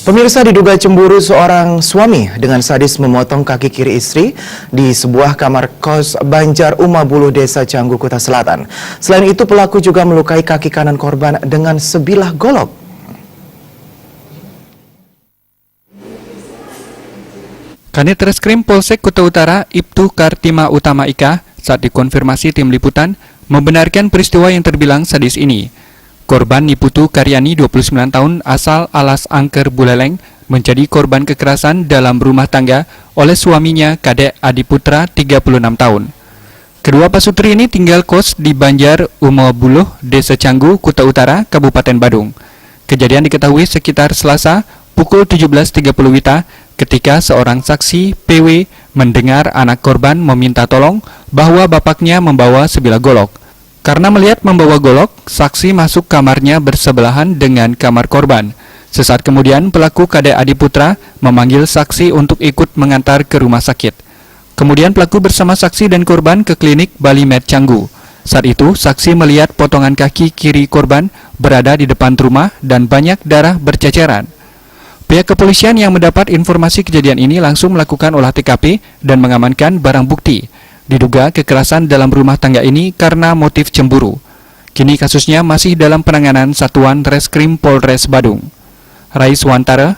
Pemirsa, diduga cemburu seorang suami dengan sadis memotong kaki kiri istri di sebuah kamar kos Banjar Umabuluh, Desa Canggu, Kuta Selatan. Selain itu, pelaku juga melukai kaki kanan korban dengan sebilah golok. Kanit Reskrim Polsek Kuta Utara, Ibtu Kartima Utama Ika, saat dikonfirmasi tim liputan, membenarkan peristiwa yang terbilang sadis ini. Korban Niputu Karyani, 29 tahun, asal Alas Angker, Buleleng, menjadi korban kekerasan dalam rumah tangga oleh suaminya, Kadek Adiputra, 36 tahun. Kedua pasutri ini tinggal kos di Banjar Umabuluh, Desa Canggu, Kuta Utara, Kabupaten Badung. Kejadian diketahui sekitar Selasa, pukul 17.30 WITA, ketika seorang saksi, PW, mendengar anak korban meminta tolong bahwa bapaknya membawa sebilah golok. Karena melihat membawa golok, saksi masuk kamarnya bersebelahan dengan kamar korban. Sesaat kemudian, pelaku Kadek Adiputra memanggil saksi untuk ikut mengantar ke rumah sakit. Kemudian pelaku bersama saksi dan korban ke klinik Bali Med Canggu. Saat itu, saksi melihat potongan kaki kiri korban berada di depan rumah dan banyak darah berceceran. Pihak kepolisian yang mendapat informasi kejadian ini langsung melakukan olah TKP dan mengamankan barang bukti. Diduga kekerasan dalam rumah tangga ini karena motif cemburu. Kini kasusnya masih dalam penanganan Satuan Reskrim Polres Badung. Rais Wantara,